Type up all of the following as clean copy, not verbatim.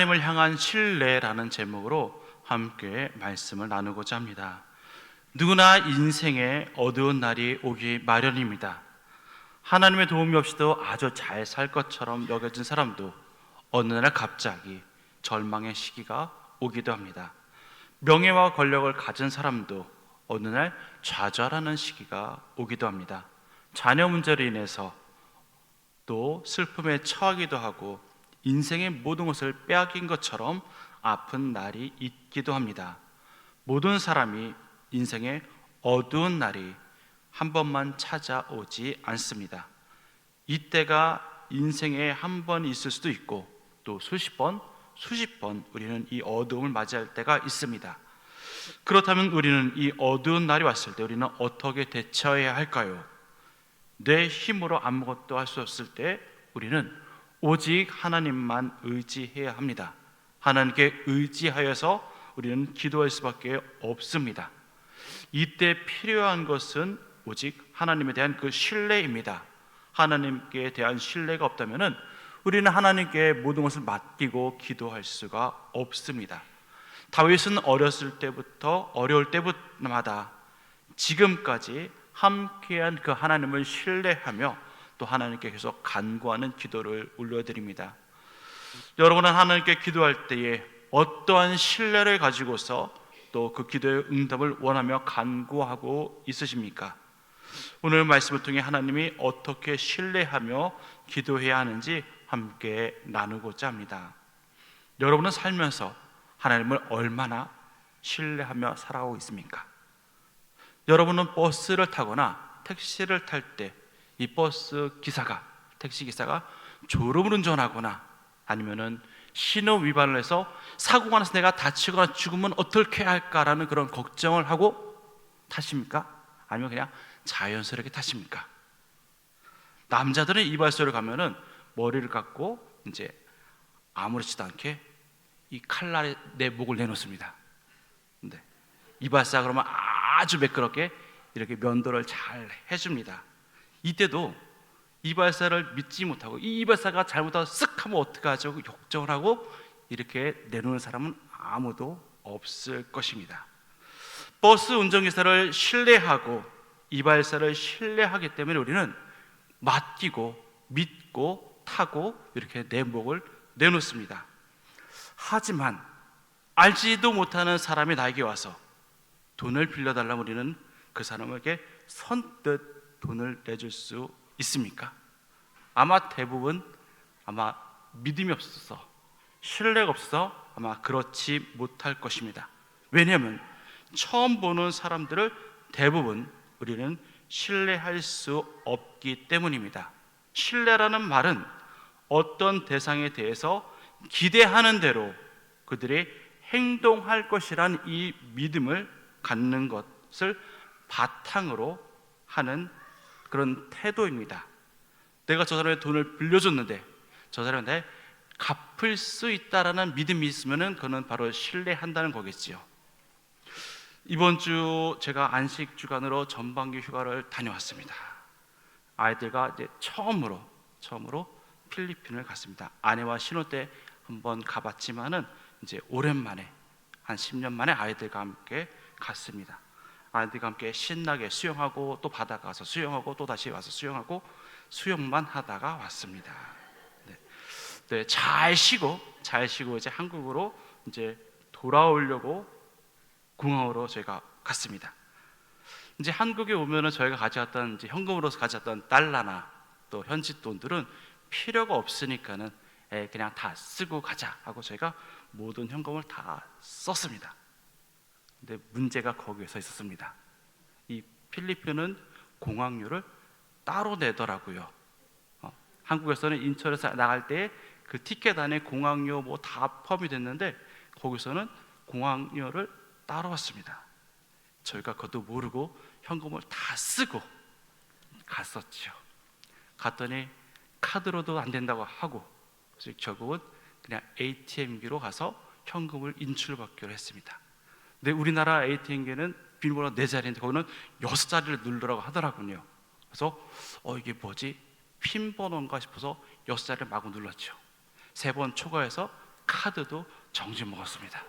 하나님을 향한 신뢰라는 제목으로 함께 말씀을 나누고자 합니다. 누구나 인생에 어두운 날이 오기 마련입니다. 하나님의 도움이 없이도 아주 잘 살 것처럼 여겨진 사람도 어느 날 갑자기 절망의 시기가 오기도 합니다. 명예와 권력을 가진 사람도 어느 날 좌절하는 시기가 오기도 합니다. 자녀 문제로 인해서 또 슬픔에 처하기도 하고 인생의 모든 것을 빼앗긴 것처럼 아픈 날이 있기도 합니다. 모든 사람이 인생의 어두운 날이 한 번만 찾아오지 않습니다. 이때가 인생에 한 번 있을 수도 있고 또 수십 번 우리는 이 어두움을 맞이할 때가 있습니다. 그렇다면 우리는 이 어두운 날이 왔을 때 우리는 어떻게 대처해야 할까요? 내 힘으로 아무것도 할 수 없을 때 우리는 오직 하나님만 의지해야 합니다. 하나님께 의지하여서 우리는 기도할 수밖에 없습니다. 이때 필요한 것은 오직 하나님에 대한 그 신뢰입니다. 하나님께 대한 신뢰가 없다면 우리는 하나님께 모든 것을 맡기고 기도할 수가 없습니다. 다윗은 어렸을 때부터 어려울 때마다 지금까지 함께한 그 하나님을 신뢰하며 또 하나님께 계속 간구하는 기도를 올려드립니다. 여러분은 하나님께 기도할 때에 어떠한 신뢰를 가지고서 또 그 기도의 응답을 원하며 간구하고 있으십니까? 오늘 말씀을 통해 하나님이 어떻게 신뢰하며 기도해야 하는지 함께 나누고자 합니다. 여러분은 살면서 하나님을 얼마나 신뢰하며 살아오고 있습니까? 여러분은 버스를 타거나 택시를 탈 때 이 버스 기사가, 택시 기사가 졸음을 운전하거나 아니면은 신호 위반을 해서 사고가 나서 내가 다치거나 죽으면 어떻게 할까라는 그런 걱정을 하고 타십니까? 아니면 그냥 자연스럽게 타십니까? 남자들은 이발소를 가면은 머리를 감고 이제 아무렇지도 않게 이 칼날에 내 목을 내놓습니다. 근데 이발사 그러면 아주 매끄럽게 이렇게 면도를 잘 해줍니다. 이때도 이발사를 믿지 못하고 이 이발사가 잘못하고 쓱 하면 어떡하죠? 걱정을 하고 이렇게 내놓는 사람은 아무도 없을 것입니다. 버스 운전기사를 신뢰하고 이발사를 신뢰하기 때문에 우리는 맡기고 믿고 타고 이렇게 내 목을 내놓습니다. 하지만 알지도 못하는 사람이 나에게 와서 돈을 빌려달라면 우리는 그 사람에게 선뜻 돈을 내줄 수 있습니까? 아마 대부분 믿음이 없어서 신뢰가 없어서 아마 그렇지 못할 것입니다. 왜냐하면 처음 보는 사람들을 대부분 우리는 신뢰할 수 없기 때문입니다. 신뢰라는 말은 어떤 대상에 대해서 기대하는 대로 그들이 행동할 것이란 이 믿음을 갖는 것을 바탕으로 하는 그런 태도입니다. 내가 저 사람의 돈을 빌려줬는데 저 사람한테 갚을 수 있다라는 믿음이 있으면 그는 바로 신뢰한다는 거겠지요. 이번 주 제가 안식 주간으로 전반기 휴가를 다녀왔습니다. 아이들과 이제 처음으로 필리핀을 갔습니다. 아내와 신혼 때 한번 가봤지만은 이제 오랜만에 한 10년 만에 아이들과 함께 갔습니다. 아이들과 함께 신나게 수영하고 또 바다 가서 수영하고 또 다시 와서 수영하고 수영만 하다가 왔습니다. 네, 잘 쉬고 이제 한국으로 이제 돌아오려고 공항으로 저희가 갔습니다. 이제 한국에 오면은 저희가 가져왔던 이제 현금으로서 가져왔던 달러나 또 현지 돈들은 필요가 없으니까는 그냥 다 쓰고 가자 하고 저희가 모든 현금을 다 썼습니다. 근데 문제가 거기에서 있었습니다. 이 필리핀은 공항료를 따로 내더라고요. 한국에서는 인천에서 나갈 때 그 티켓 안에 공항료 뭐 다 포함이 됐는데 거기서는 공항료를 따로 받습니다. 저희가 그것도 모르고 현금을 다 쓰고 갔었죠. 갔더니 카드로도 안 된다고 하고 결국은 그냥 ATM기로 가서 현금을 인출받기로 했습니다. 근데 우리나라 ATM기는 비밀번호 4자리인데 거기는 6자리를 누르라고 하더라고요. 그래서 이게 뭐지? 핀 번호인가 싶어서 6자리를 마구 눌렀죠. 3번 초과해서 카드도 정지 먹었습니다.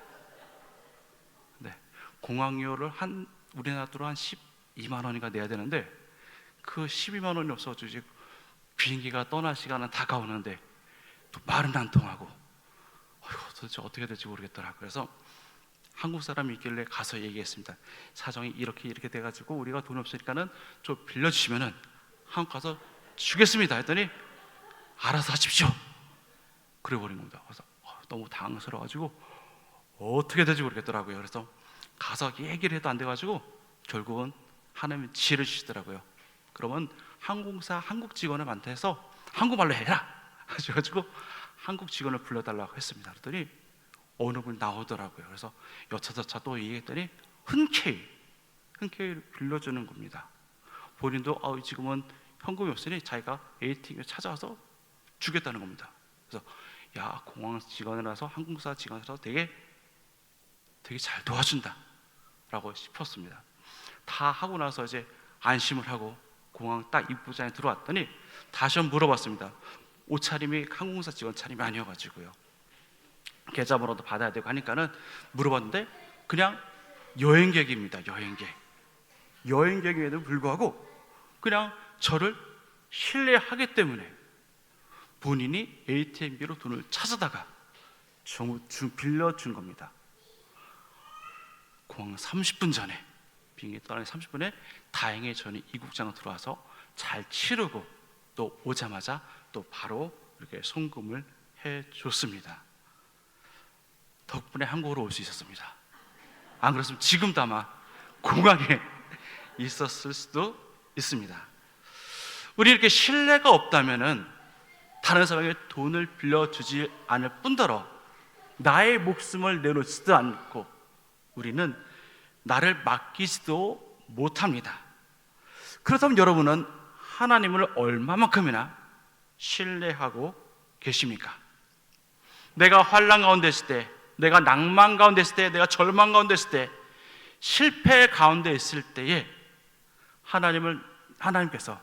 네, 공항료를 우리나라 돈으로 한 12만 원인가 내야 되는데 그 12만 원이 없어가지고 이제 비행기가 떠날 시간은 다가오는데 또 말은 안 통하고 도대체 어떻게 될지 모르겠더라. 그래서 한국 사람이 있길래 가서 얘기했습니다. 사정이 이렇게 돼가지고 우리가 돈이 없으니까는 좀 빌려주시면은 한국 가서 주겠습니다 했더니 알아서 하십시오 그래 버린 겁니다. 그래서 너무 당황스러워가지고 어떻게 될지 모르겠더라고요. 그래서 가서 얘기를 해도 안 돼가지고 결국은 하나님이 지혜를 주시더라고요. 그러면 항공사 한국 직원을 만나서 한국말로 해라 하셔가지고 한국 직원을 불러달라고 했습니다. 그랬더니 어느 분이 나오더라고요. 그래서 여차저차 또 얘기했더니 흔쾌히 빌려주는 겁니다. 본인도 지금은 현금이 없으니 자기가 ATM에 찾아와서 주겠다는 겁니다. 그래서 야, 공항 직원이라서 항공사 직원이라서 되게 잘 도와준다 라고 싶었습니다. 다 하고 나서 이제 안심을 하고 공항 딱 입구장에 들어왔더니 다시 한번 물어봤습니다. 옷차림이 항공사 직원 차림이 아니어가지고요. 계좌번호도 받아야 되고 하니까는 물어봤는데 그냥 여행객입니다. 여행객임에도 불구하고 그냥 저를 신뢰하기 때문에 본인이 ATM기로 돈을 찾아다가 빌려준 겁니다. 공항 30분 전에, 비행기 떠나기 30분에 다행히 저는 이국장으로 들어와서 잘 치르고 또 오자마자 또 바로 이렇게 송금을 해줬습니다. 덕분에 한국으로 올 수 있었습니다. 안 그랬으면 지금도 아마 공항에 있었을 수도 있습니다. 우리 이렇게 신뢰가 없다면은 다른 사람에게 돈을 빌려주지 않을 뿐더러 나의 목숨을 내놓지도 않고 우리는 나를 맡기지도 못합니다. 그렇다면 여러분은 하나님을 얼마만큼이나 신뢰하고 계십니까? 내가 환난 가운데 있을 때, 내가 낭만 가운데 있을 때, 내가 절망 가운데 있을 때, 실패 가운데 있을 때에 하나님께서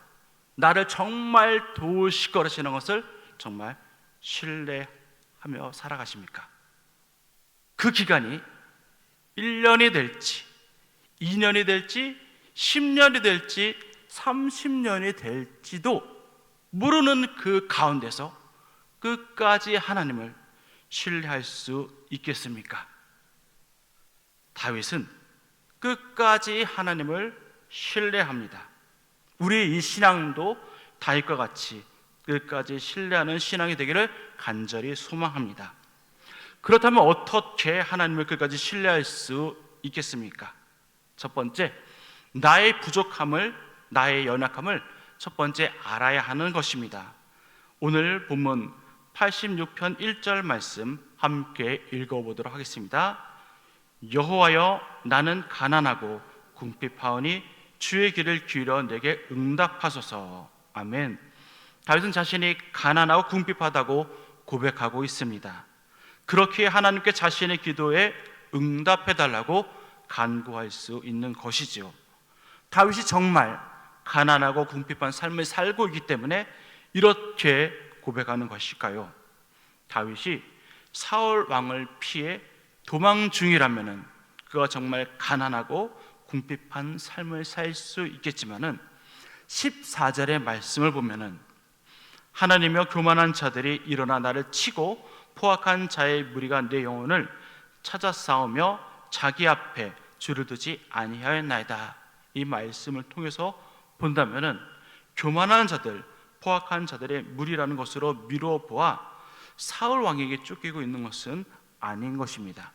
나를 정말 도우실 거라시는 것을 정말 신뢰하며 살아가십니까? 그 기간이 1년이 될지 2년이 될지 10년이 될지 30년이 될지도 모르는 그 가운데서 끝까지 하나님을 신뢰할 수 있겠습니까? 다윗은 끝까지 하나님을 신뢰합니다. 우리의 이 신앙도 다윗과 같이 끝까지 신뢰하는 신앙이 되기를 간절히 소망합니다. 그렇다면 어떻게 하나님을 끝까지 신뢰할 수 있겠습니까? 첫 번째, 나의 부족함을, 나의 연약함을 첫 번째 알아야 하는 것입니다. 오늘 본문 86편 1절 말씀 함께 읽어보도록 하겠습니다. 여호와여, 나는 가난하고 궁핍하오니 주의 길을 기울여 내게 응답하소서. 아멘. 다윗은 자신이 가난하고 궁핍하다고 고백하고 있습니다. 그렇게 하나님께 자신의 기도에 응답해달라고 간구할 수 있는 것이지요. 다윗이 정말 가난하고 궁핍한 삶을 살고 있기 때문에 이렇게 고백하는 것일까요? 다윗이 사울 왕을 피해 도망 중이라면은 그가 정말 가난하고 궁핍한 삶을 살 수 있겠지만은 14절의 말씀을 보면은 하나님이여 교만한 자들이 일어나 나를 치고 포악한 자의 무리가 내 영혼을 찾아 싸우며 자기 앞에 줄을 두지 아니하였나이다. 이 말씀을 통해서 본다면은 교만한 자들, 포악한 자들의 무리라는 것으로 미루어 보아 사울 왕에게 쫓기고 있는 것은 아닌 것입니다.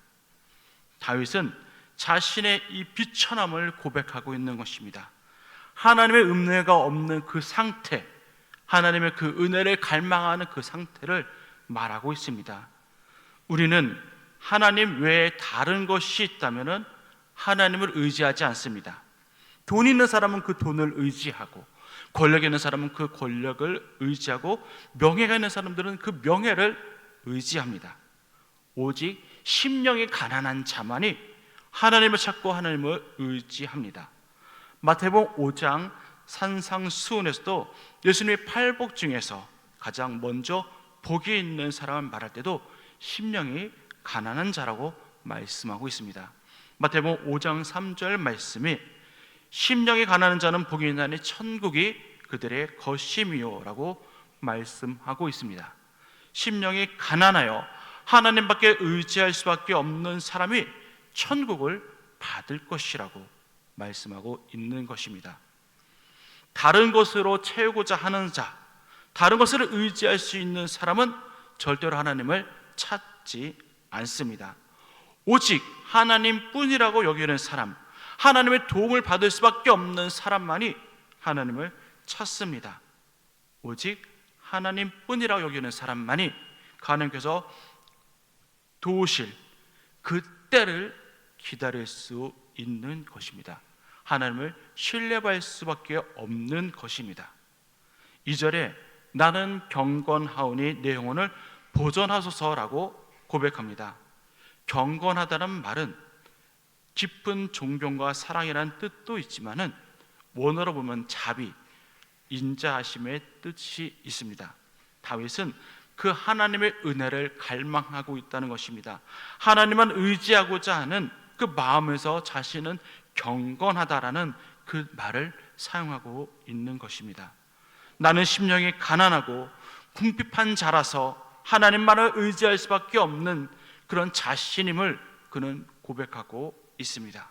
다윗은 자신의 이 비천함을 고백하고 있는 것입니다. 하나님의 은혜가 없는 그 상태, 하나님의 그 은혜를 갈망하는 그 상태를 말하고 있습니다. 우리는 하나님 외에 다른 것이 있다면 하나님을 의지하지 않습니다. 돈 있는 사람은 그 돈을 의지하고, 권력 있는 사람은 그 권력을 의지하고, 명예가 있는 사람들은 그 명예를 의지합니다. 오직 심령이 가난한 자만이 하나님을 찾고 하나님을 의지합니다. 마태복음 5장 산상수훈에서도 예수님의 팔복 중에서 가장 먼저 복이 있는 사람을 말할 때도 심령이 가난한 자라고 말씀하고 있습니다. 마태복음 5장 3절 말씀이 심령이 가난한 자는 복이 있나니 천국이 그들의 것임이요라고 말씀하고 있습니다. 심령이 가난하여 하나님밖에 의지할 수밖에 없는 사람이 천국을 받을 것이라고 말씀하고 있는 것입니다. 다른 것으로 채우고자 하는 자, 다른 것을 의지할 수 있는 사람은 절대로 하나님을 찾지 않습니다. 오직 하나님뿐이라고 여기는 사람, 하나님의 도움을 받을 수밖에 없는 사람만이 하나님을 찾습니다. 오직 하나님뿐이라고 여기는 사람만이 하나님께서 도우실 그 때를 기다릴 수 있는 것입니다. 하나님을 신뢰할 수밖에 없는 것입니다. 2절에 나는 경건하오니 내 영혼을 보존하소서라고 고백합니다. 경건하다는 말은 깊은 존경과 사랑이라는 뜻도 있지만은 원어로 보면 자비, 인자하심의 뜻이 있습니다. 다윗은 그 하나님의 은혜를 갈망하고 있다는 것입니다. 하나님만 의지하고자 하는 그 마음에서 자신은 경건하다라는 그 말을 사용하고 있는 것입니다. 나는 심령이 가난하고 궁핍한 자라서 하나님만을 의지할 수밖에 없는 그런 자신임을 그는 고백하고 있습니다.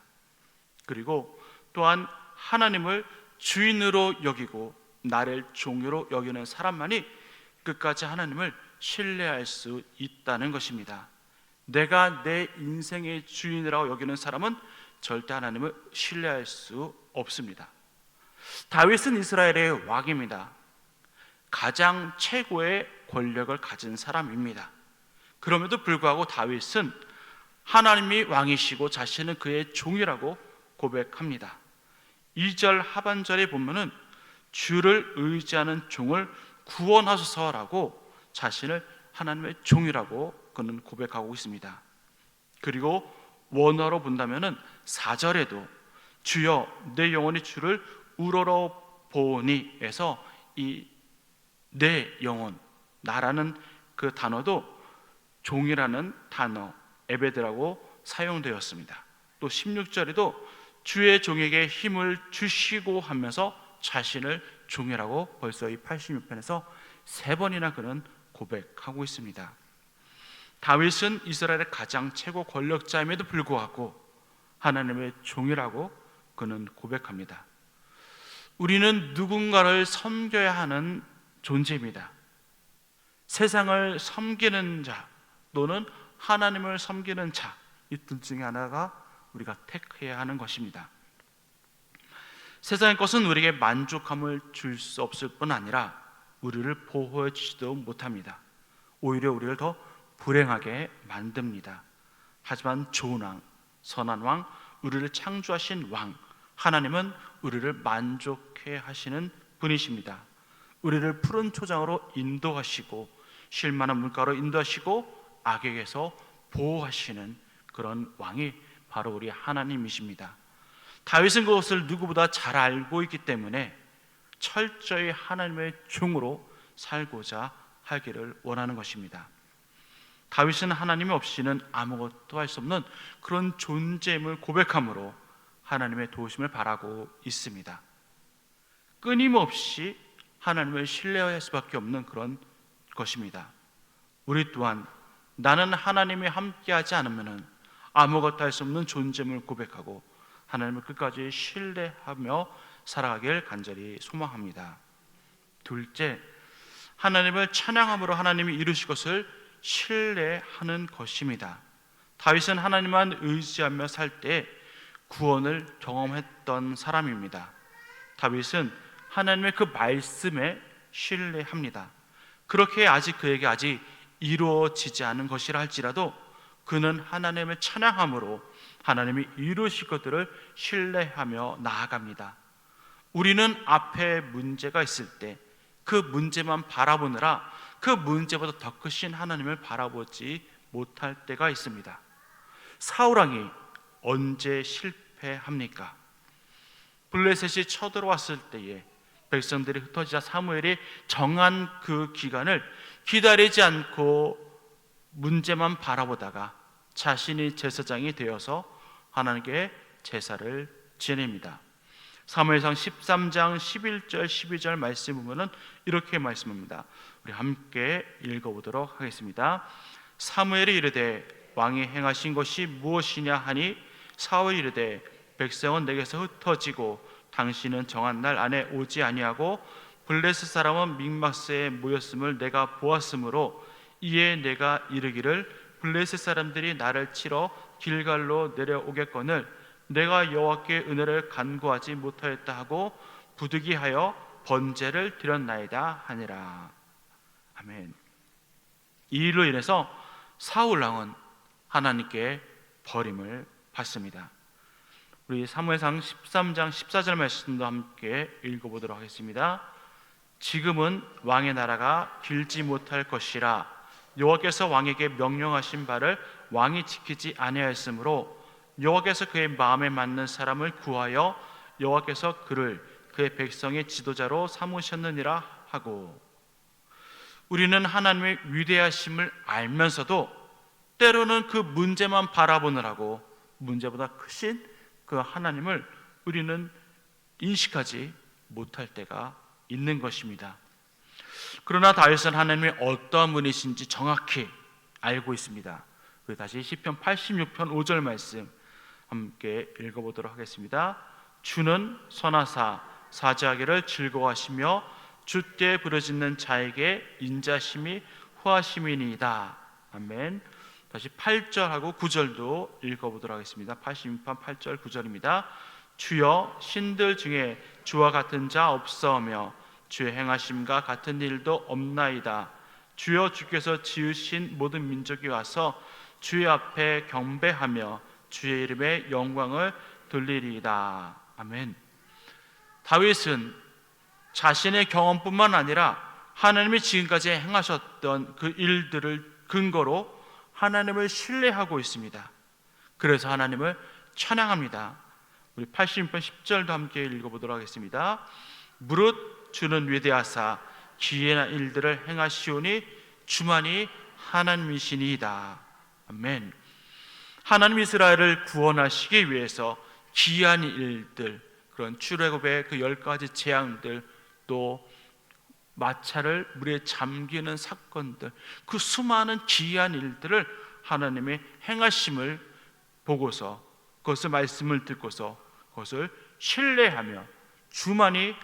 그리고 또한 하나님을 주인으로 여기고 나를 종으로 여기는 사람만이 끝까지 하나님을 신뢰할 수 있다는 것입니다. 내가 내 인생의 주인이라고 여기는 사람은 절대 하나님을 신뢰할 수 없습니다. 다윗은 이스라엘의 왕입니다. 가장 최고의 권력을 가진 사람입니다. 그럼에도 불구하고 다윗은 하나님이 왕이시고 자신은 그의 종이라고 고백합니다. 2절 하반절에 보면은 주를 의지하는 종을 구원하소서라고 자신을 하나님의 종이라고 그는 고백하고 있습니다. 그리고 원어로 본다면은 4절에도 주여 내 영혼이 주를 우러러 보니에서 이 내 영혼, 나라는 그 단어도 종이라는 단어 에베드라고 사용되었습니다. 또 16절에도 주의 종에게 힘을 주시고 하면서 자신을 종이라고 벌써 이 86편에서 3번이나 그는 고백하고 있습니다. 다윗은 이스라엘의 가장 최고 권력자임에도 불구하고 하나님의 종이라고 그는 고백합니다. 우리는 누군가를 섬겨야 하는 존재입니다. 세상을 섬기는 자 또는 하나님을 섬기는 자, 이 둘 중에 하나가 우리가 택해야 하는 것입니다. 세상의 것은 우리에게 만족함을 줄 수 없을 뿐 아니라 우리를 보호해 주지도 못합니다. 오히려 우리를 더 불행하게 만듭니다. 하지만 좋은 왕, 선한 왕, 우리를 창조하신 왕 하나님은 우리를 만족해 하시는 분이십니다. 우리를 푸른 초장으로 인도하시고 쉴만한 물가로 인도하시고 악에게서 보호하시는 그런 왕이 바로 우리 하나님이십니다. 다윗은 그것을 누구보다 잘 알고 있기 때문에 철저히 하나님의 종으로 살고자 하기를 원하는 것입니다. 다윗은 하나님 없이는 아무것도 할 수 없는 그런 존재임을 고백함으로 하나님의 도우심을 바라고 있습니다. 끊임없이 하나님을 신뢰할 수밖에 없는 그런 것입니다. 우리 또한 나는 하나님이 함께하지 않으면 아무것도 할 수 없는 존재임을 고백하고 하나님을 끝까지 신뢰하며 살아가길 간절히 소망합니다. 둘째, 하나님을 찬양함으로 하나님이 이루실 것을 신뢰하는 것입니다. 다윗은 하나님만 의지하며 살 때 구원을 경험했던 사람입니다. 다윗은 하나님의 그 말씀에 신뢰합니다. 그렇게 그에게 아직 이루어지지 않은 것이라 할지라도 그는 하나님을 찬양함으로 하나님이 이루실 것들을 신뢰하며 나아갑니다. 우리는 앞에 문제가 있을 때 그 문제만 바라보느라 그 문제보다 더 크신 하나님을 바라보지 못할 때가 있습니다. 사울왕이 언제 실패합니까? 블레셋이 쳐들어왔을 때에 백성들이 흩어지자 사무엘이 정한 그 기간을 기다리지 않고 문제만 바라보다가 자신이 제사장이 되어서 하나님께 제사를 지냅니다. 사무엘상 13장 11절 12절 말씀 보면은 이렇게 말씀합니다. 우리 함께 읽어보도록 하겠습니다. 사무엘이 이르되 왕이 행하신 것이 무엇이냐 하니 사울이 이르되 백성은 내게서 흩어지고 당신은 정한 날 안에 오지 아니하고 블레셋 사람은 믹마스에 모였음을 내가 보았으므로 이에 내가 이르기를 블레셋 사람들이 나를 치러 길갈로 내려오겠거늘 내가 여호와께 은혜를 간구하지 못하였다 하고 부득이하여 번제를 드렸나이다 하니라. 아멘. 이 일로 인해서 사울 왕은 하나님께 버림을 받습니다. 우리 사무엘상 13장 14절 말씀도 함께 읽어보도록 하겠습니다. 지금은 왕의 나라가 길지 못할 것이라 여호와께서 왕에게 명령하신 바를 왕이 지키지 아니하였으므로 여호와께서 그의 마음에 맞는 사람을 구하여 여호와께서 그를 그의 백성의 지도자로 삼으셨느니라 하고, 우리는 하나님의 위대하심을 알면서도 때로는 그 문제만 바라보느라고 문제보다 크신 그 하나님을 우리는 인식하지 못할 때가 있는 것입니다. 그러나 다윗은 하나님이 어떠한 분이신지 정확히 알고 있습니다. 다시 시편 86편 5절 말씀 함께 읽어보도록 하겠습니다. 주는 선하사 사죄하기를 즐거워하시며 주께 부르짖는 자에게 인자심이 후하심이니이다. 아멘. 다시 8절하고 9절도 읽어보도록 하겠습니다. 86편 8절 9절입니다. 주여 신들 중에 주와 같은 자 없사오며 주의 행하심과 같은 일도 없나이다. 주여 주께서 지으신 모든 민족이 와서 주의 앞에 경배하며 주의 이름의 영광을 돌리리이다. 아멘. 다윗은 자신의 경험뿐만 아니라 하나님이 지금까지 행하셨던 그 일들을 근거로 하나님을 신뢰하고 있습니다. 그래서 하나님을 찬양합니다. 우리 86편 10절도 함께 읽어보도록 하겠습니다. 무릇 주는 위대하사 기이한 일들을 행하시오니 주만이 하나님이시니이다. 아멘. 하나님 이스라엘을 구원하시기 위해서 기이한 일들, 그런 출애굽의 그 10가지 재앙들, 또 마차를 물에 잠기는 사건들, 그 수많은 기이한 일들을 하나님의 행하심을 보고서 그것을 말씀을 듣고서 그것을 신뢰하며 주만이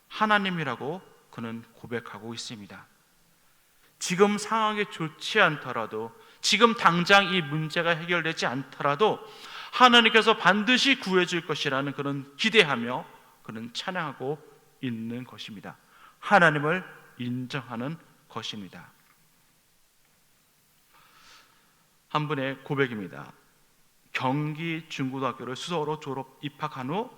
하나님이라고 그는 고백하고 있습니다. 지금 상황이 좋지 않더라도, 지금 당장 이 문제가 해결되지 않더라도 하나님께서 반드시 구해줄 것이라는 그런 기대하며 그는 찬양하고 있는 것입니다. 하나님을 인정하는 것입니다. 한 분의 고백입니다. 경기 중고등학교를 수석으로 입학한 후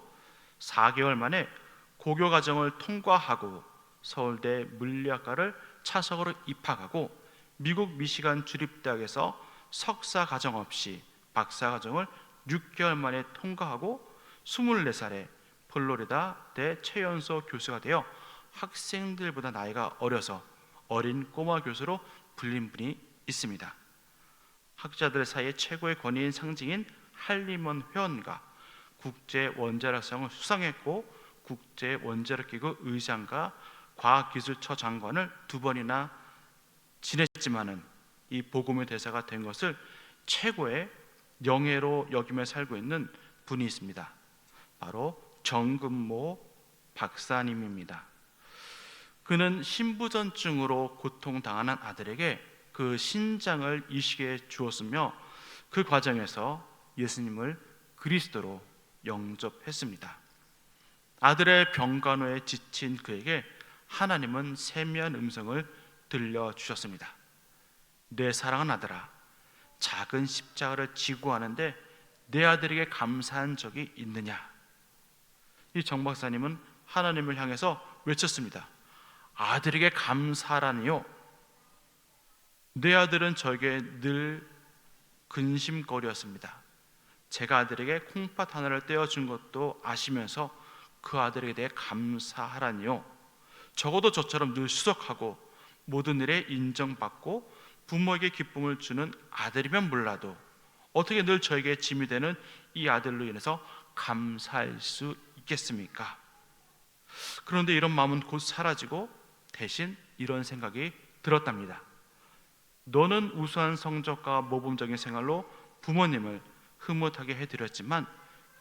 4개월 만에 고교 과정을 통과하고 서울대 물리학과를 차석으로 입학하고 미국 미시간 주립대학에서 석사 과정 없이 박사 과정을 6개월 만에 통과하고 24살에 플로리다 대 최연소 교수가 되어 학생들보다 나이가 어려서 어린 꼬마 교수로 불린 분이 있습니다. 학자들 사이에 최고의 권위인 상징인 한림원 회원과 국제원자력상을 수상했고 국제원자력기구 의장과 과학기술처 장관을 2번이나 지냈지만은 이 복음의 대사가 된 것을 최고의 영예로 여기며 살고 있는 분이 있습니다. 바로 정금모 박사님입니다. 그는 신부전증으로 고통당하는 아들에게 그 신장을 이식해 주었으며 그 과정에서 예수님을 그리스도로 영접했습니다. 아들의 병간호에 지친 그에게 하나님은 세미한 음성을 들려주셨습니다. 내 사랑하는 아들아, 작은 십자가를 지고 하는데 내 아들에게 감사한 적이 있느냐? 이 정 박사님은 하나님을 향해서 외쳤습니다. 아들에게 감사라니요? 내 아들은 저에게 늘 근심거리였습니다. 제가 아들에게 콩팥 하나를 떼어준 것도 아시면서 그 아들에게 대해 감사하라니요? 적어도 저처럼 늘 수석하고 모든 일에 인정받고 부모에게 기쁨을 주는 아들이면 몰라도 어떻게 늘 저에게 짐이 되는 이 아들로 인해서 감사할 수 있겠습니까? 그런데 이런 마음은 곧 사라지고 대신 이런 생각이 들었답니다. 너는 우수한 성적과 모범적인 생활로 부모님을 흐뭇하게 해드렸지만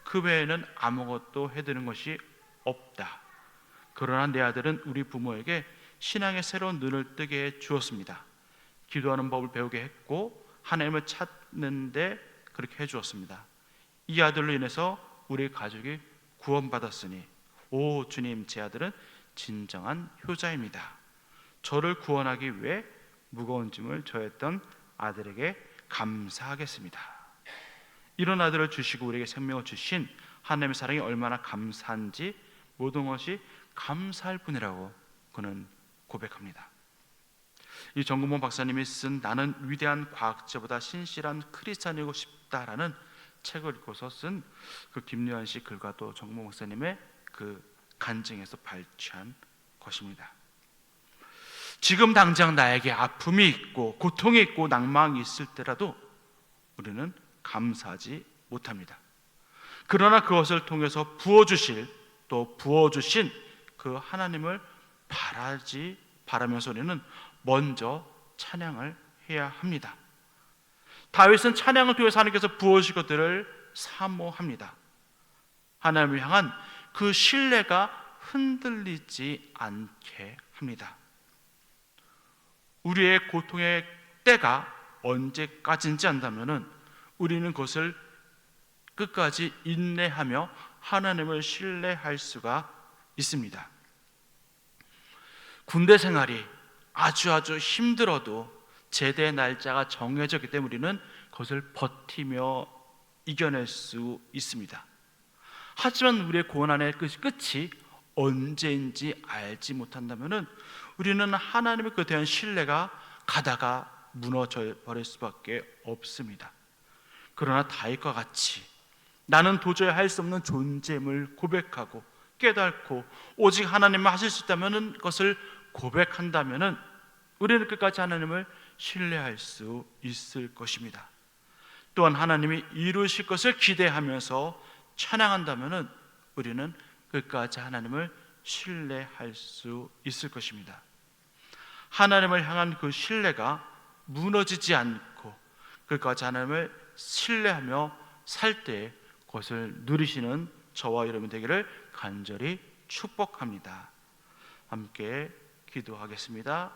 그 외에는 아무것도 해드리는 것이 없다. 그러나 내 아들은 우리 부모에게 신앙의 새로운 눈을 뜨게 해 주었습니다. 기도하는 법을 배우게 했고 하나님을 찾는데 그렇게 해주었습니다. 이 아들로 인해서 우리 가족이 구원받았으니 오 주님, 제 아들은 진정한 효자입니다. 저를 구원하기 위해 무거운 짐을 져했던 아들에게 감사하겠습니다. 이런 아들을 주시고 우리에게 생명을 주신 하나님의 사랑이 얼마나 감사한지 모든 것이 감사할 뿐이라고 그는 고백합니다. 이 정근봉 박사님이 쓴 나는 위대한 과학자보다 신실한 크리스찬이고 싶다라는 책을 읽고서 쓴 그 김요한 씨 글과 또 정근봉 박사님의 그 간증에서 발췌한 것입니다. 지금 당장 나에게 아픔이 있고 고통이 있고 낭망이 있을 때라도 우리는 감사하지 못합니다. 그러나 그것을 통해서 부어주실 또 부어주신 그 하나님을 바라면서 우리는 먼저 찬양을 해야 합니다. 다윗은 찬양을 통해서 하나님께서 부어주신 것들을 사모합니다. 하나님을 향한 그 신뢰가 흔들리지 않게 합니다. 우리의 고통의 때가 언제까지인지 안다면은 우리는 그것을 끝까지 인내하며 하나님을 신뢰할 수가 있습니다. 군대 생활이 아주 힘들어도 제대 날짜가 정해졌기 때문에 우리는 그것을 버티며 이겨낼 수 있습니다. 하지만 우리의 고난의 끝이 언제인지 알지 못한다면은 우리는 하나님의 그에 대한 신뢰가 가다가 무너져 버릴 수밖에 없습니다. 그러나 다윗과 같이 나는 도저히 할 수 없는 존재임을 고백하고 깨닫고 오직 하나님만 하실 수 있다면 그것을 고백한다면 우리는 끝까지 하나님을 신뢰할 수 있을 것입니다. 또한 하나님이 이루실 것을 기대하면서 찬양한다면 우리는 끝까지 하나님을 신뢰할 수 있을 것입니다. 하나님을 향한 그 신뢰가 무너지지 않고 끝까지 하나님을 신뢰하며 살 때 그것을 누리시는 저와 여러분 되기를 간절히 축복합니다. 함께 기도하겠습니다.